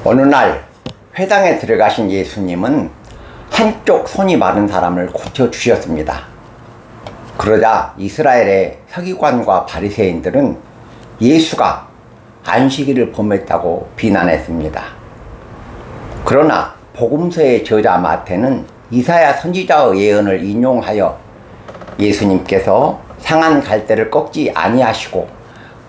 어느 날 회당에 들어가신 예수님은 한쪽 손이 마른 사람을 고쳐주셨습니다. 그러자 이스라엘의 서기관과 바리새인들은 예수가 안식일을 범했다고 비난했습니다. 그러나 복음서의 저자 마태는 이사야 선지자의 예언을 인용하여 예수님께서 상한 갈대를 꺾지 아니하시고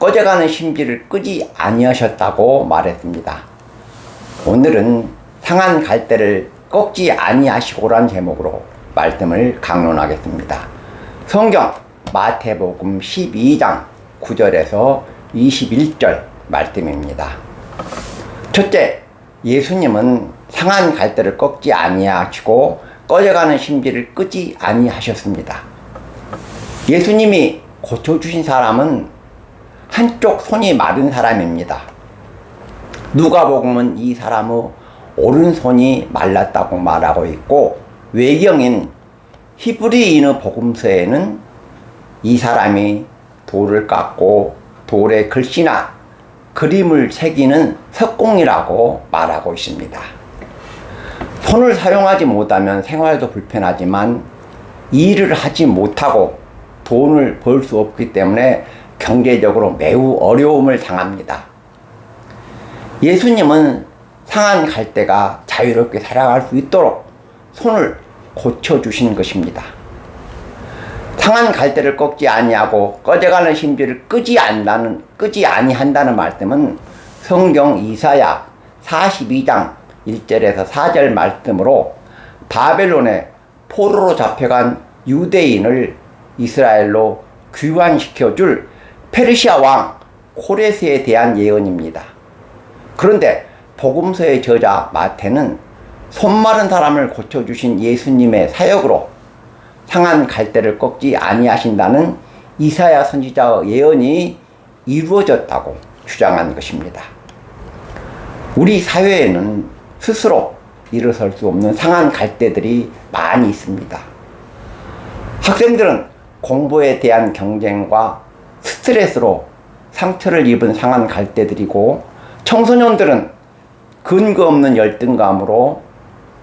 꺼져가는 심지를 끄지 아니하셨다고 말했습니다. 오늘은 상한 갈대를 꺾지 아니하시고란 제목으로 말씀을 강론하겠습니다. 성경 마태복음 12장 9절에서 21절 말씀입니다. 첫째, 예수님은 상한 갈대를 꺾지 아니하시고 꺼져가는 심지를 끄지 아니하셨습니다. 예수님이 고쳐주신 사람은 한쪽 손이 마른 사람입니다. 누가복음은 이 사람의 오른손이 말랐다고 말하고 있고, 외경인 히브리인의 복음서에는 이 사람이 돌을 깎고 돌에 글씨나 그림을 새기는 석공이라고 말하고 있습니다. 손을 사용하지 못하면 생활도 불편하지만 일을 하지 못하고 돈을 벌 수 없기 때문에 경제적으로 매우 어려움을 당합니다. 예수님은 상한 갈대가 자유롭게 살아갈 수 있도록 손을 고쳐주신 것입니다. 상한 갈대를 꺾지 아니하고 꺼져가는 심지를 끄지 아니한다는 말씀은 성경 이사야 42장 1절에서 4절 말씀으로 바벨론에 포로로 잡혀간 유대인을 이스라엘로 귀환시켜줄 페르시아 왕 코레스에 대한 예언입니다. 그런데 복음서의 저자 마태는 손 마른 사람을 고쳐주신 예수님의 사역으로 상한 갈대를 꺾지 아니하신다는 이사야 선지자의 예언이 이루어졌다고 주장한 것입니다. 우리 사회에는 스스로 일어설 수 없는 상한 갈대들이 많이 있습니다. 학생들은 공부에 대한 경쟁과 스트레스로 상처를 입은 상한 갈대들이고, 청소년들은 근거 없는 열등감으로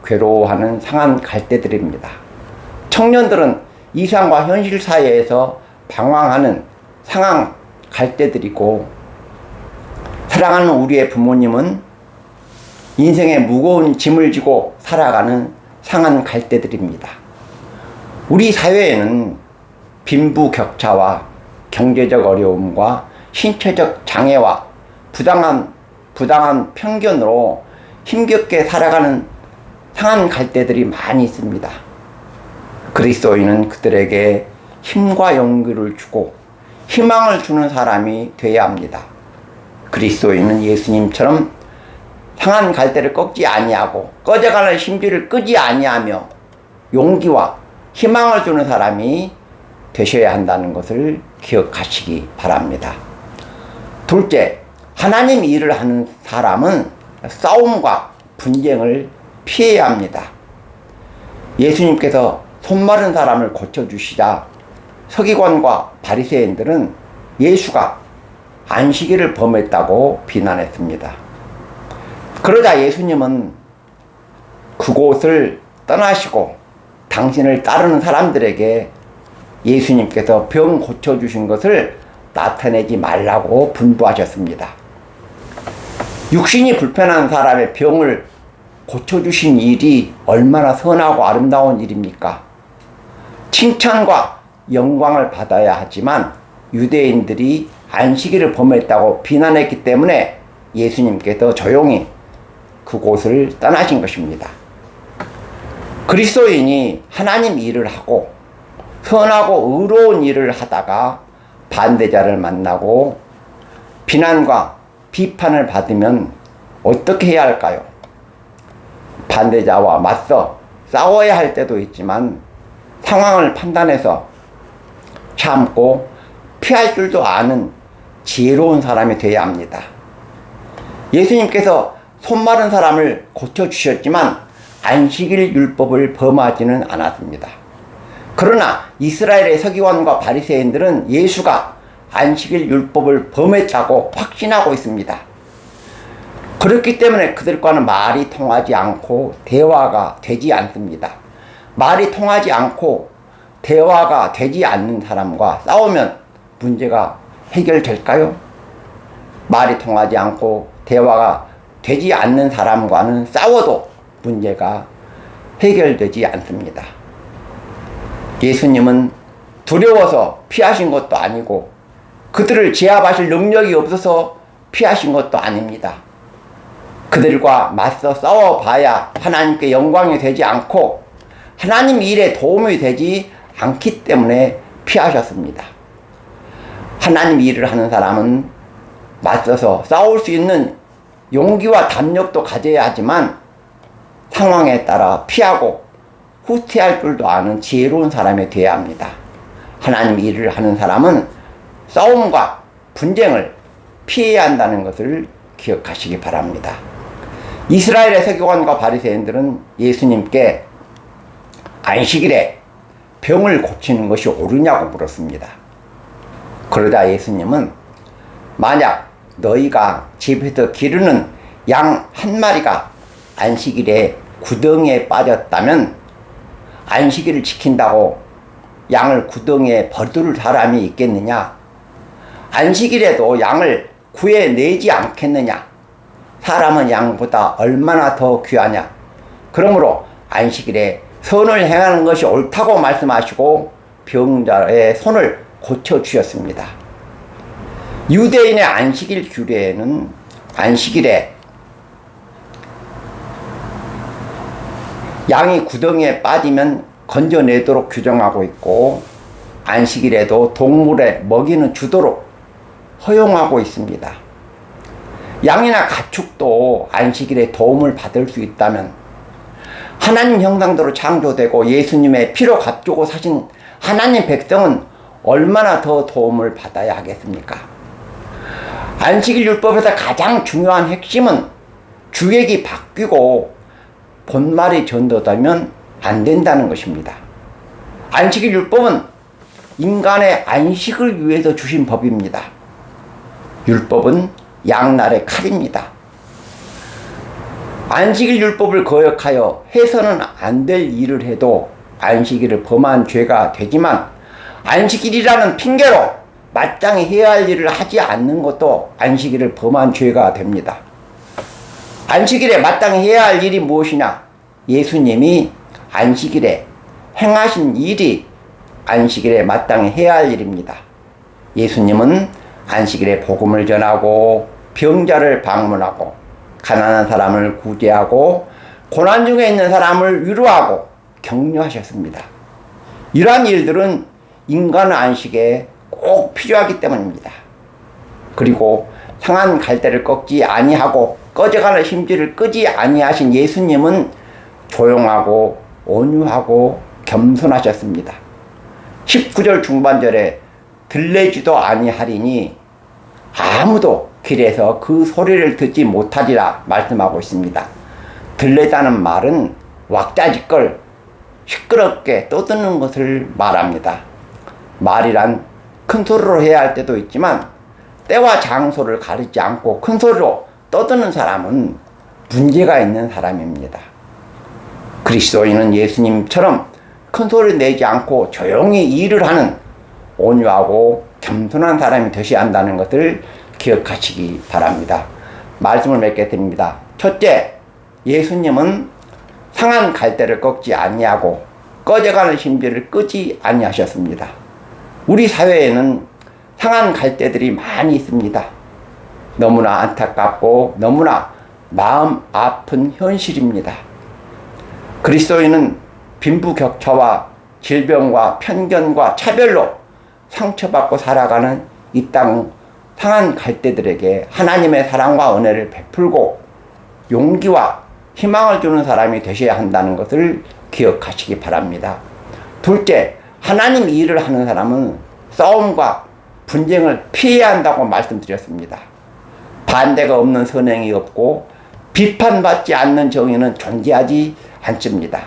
괴로워하는 상한 갈대들입니다. 청년들은 이상과 현실 사이에서 방황하는 상한 갈대들이고, 사랑하는 우리의 부모님은 인생의 무거운 짐을 지고 살아가는 상한 갈대들입니다. 우리 사회에는 빈부격차와 경제적 어려움과 신체적 장애와 부당한 편견으로 힘겹게 살아가는 상한 갈대들이 많이 있습니다. 그리스도인은 그들에게 힘과 용기를 주고 희망을 주는 사람이 되어야 합니다. 그리스도인은 예수님처럼 상한 갈대를 꺾지 아니하고 꺼져가는 심지를 끄지 아니하며 용기와 희망을 주는 사람이 되셔야 한다는 것을 기억하시기 바랍니다. 둘째, 하나님 일을 하는 사람은 싸움과 분쟁을 피해야 합니다. 예수님께서 손 마른 사람을 고쳐주시자 서기관과 바리새인들은 예수가 안식일을 범했다고 비난했습니다. 그러자 예수님은 그곳을 떠나시고 당신을 따르는 사람들에게 예수님께서 병 고쳐주신 것을 나타내지 말라고 분부하셨습니다. 육신이 불편한 사람의 병을 고쳐주신 일이 얼마나 선하고 아름다운 일입니까? 칭찬과 영광을 받아야 하지만 유대인들이 안식일을 범했다고 비난했기 때문에 예수님께서 조용히 그곳을 떠나신 것입니다. 그리스도인이 하나님 일을 하고 선하고 의로운 일을 하다가 반대자를 만나고 비난과 비판을 받으면 어떻게 해야 할까요? 반대자와 맞서 싸워야 할 때도 있지만 상황을 판단해서 참고 피할 줄도 아는 지혜로운 사람이 되어야 합니다. 예수님께서 손 마른 사람을 고쳐주셨지만 안식일 율법을 범하지는 않았습니다. 그러나 이스라엘의 서기관과 바리새인들은 예수가 안식일 율법을 범했다고 확신하고 있습니다. 그렇기 때문에 그들과는 말이 통하지 않고 대화가 되지 않습니다. 말이 통하지 않고 대화가 되지 않는 사람과 싸우면 문제가 해결될까요? 말이 통하지 않고 대화가 되지 않는 사람과는 싸워도 문제가 해결되지 않습니다. 예수님은 두려워서 피하신 것도 아니고 그들을 제압하실 능력이 없어서 피하신 것도 아닙니다. 그들과 맞서 싸워봐야 하나님께 영광이 되지 않고 하나님 일에 도움이 되지 않기 때문에 피하셨습니다. 하나님 일을 하는 사람은 맞서서 싸울 수 있는 용기와 담력도 가져야 하지만 상황에 따라 피하고 후퇴할 줄도 아는 지혜로운 사람이 되어야 합니다. 하나님 일을 하는 사람은 싸움과 분쟁을 피해야 한다는 것을 기억하시기 바랍니다. 이스라엘의 서기관과 바리새인들은 예수님께 안식일에 병을 고치는 것이 옳으냐고 물었습니다. 그러자 예수님은 만약 너희가 집에서 기르는 양 한 마리가 안식일에 구덩이에 빠졌다면 안식일을 지킨다고 양을 구덩이에 버릴 사람이 있겠느냐? 안식일에도 양을 구해내지 않겠느냐? 사람은 양보다 얼마나 더 귀하냐? 그러므로 안식일에 선을 행하는 것이 옳다고 말씀하시고 병자의 손을 고쳐주셨습니다. 유대인의 안식일 규례에는 안식일에 양이 구덩이에 빠지면 건져내도록 규정하고 있고 안식일에도 동물에 먹이는 주도록 허용하고 있습니다. 양이나 가축도 안식일에 도움을 받을 수 있다면 하나님 형상대로 창조되고 예수님의 피로 값주고 사신 하나님 백성은 얼마나 더 도움을 받아야 하겠습니까? 안식일 율법에서 가장 중요한 핵심은 주객이 바뀌고 본말이 전도되면 안 된다는 것입니다. 안식일 율법은 인간의 안식을 위해서 주신 법입니다. 율법은 양날의 칼입니다. 안식일 율법을 거역하여 해서는 안 될 일을 해도 안식일을 범한 죄가 되지만 안식일이라는 핑계로 마땅히 해야 할 일을 하지 않는 것도 안식일을 범한 죄가 됩니다. 안식일에 마땅히 해야 할 일이 무엇이냐? 예수님이 안식일에 행하신 일이 안식일에 마땅히 해야 할 일입니다. 예수님은 안식일에 복음을 전하고 병자를 방문하고 가난한 사람을 구제하고 고난 중에 있는 사람을 위로하고 격려하셨습니다. 이러한 일들은 인간 안식에 꼭 필요하기 때문입니다. 그리고 상한 갈대를 꺾지 아니하고 꺼져가는 심지를 끄지 아니하신 예수님은 조용하고 온유하고 겸손하셨습니다. 19절 중반절에 들레지도 아니하리니 아무도 길에서 그 소리를 듣지 못하리라 말씀하고 있습니다. 들레다는 말은 왁자지껄 시끄럽게 떠드는 것을 말합니다. 말이란 큰 소리로 해야 할 때도 있지만 때와 장소를 가리지 않고 큰 소리로 떠드는 사람은 문제가 있는 사람입니다. 그리스도인은 예수님처럼 큰 소리 내지 않고 조용히 일을 하는 온유하고 겸손한 사람이 되셔야 한다는 것을 기억하시기 바랍니다. 말씀을 몇 개 드립니다. 첫째, 예수님은 상한 갈대를 꺾지 아니하고 꺼져가는 심지를 끄지 아니하셨습니다. 우리 사회에는 상한 갈대들이 많이 있습니다. 너무나 안타깝고 너무나 마음 아픈 현실입니다. 그리스도인은 빈부격차와 질병과 편견과 차별로 상처받고 살아가는 이 땅 상한 갈대들에게 하나님의 사랑과 은혜를 베풀고 용기와 희망을 주는 사람이 되셔야 한다는 것을 기억하시기 바랍니다. 둘째, 하나님 일을 하는 사람은 싸움과 분쟁을 피해야 한다고 말씀드렸습니다. 반대가 없는 선행이 없고 비판받지 않는 정의는 존재하지 않습니다.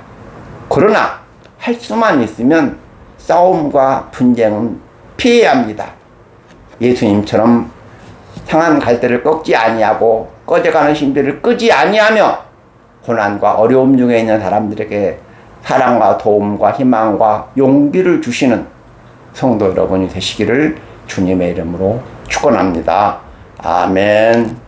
그러나 할 수만 있으면 싸움과 분쟁은 피해야 합니다. 예수님처럼 상한 갈대를 꺾지 아니하고 꺼져가는 신비를 끄지 아니하며 고난과 어려움 중에 있는 사람들에게 사랑과 도움과 희망과 용기를 주시는 성도 여러분이 되시기를 주님의 이름으로 축원합니다. 아멘.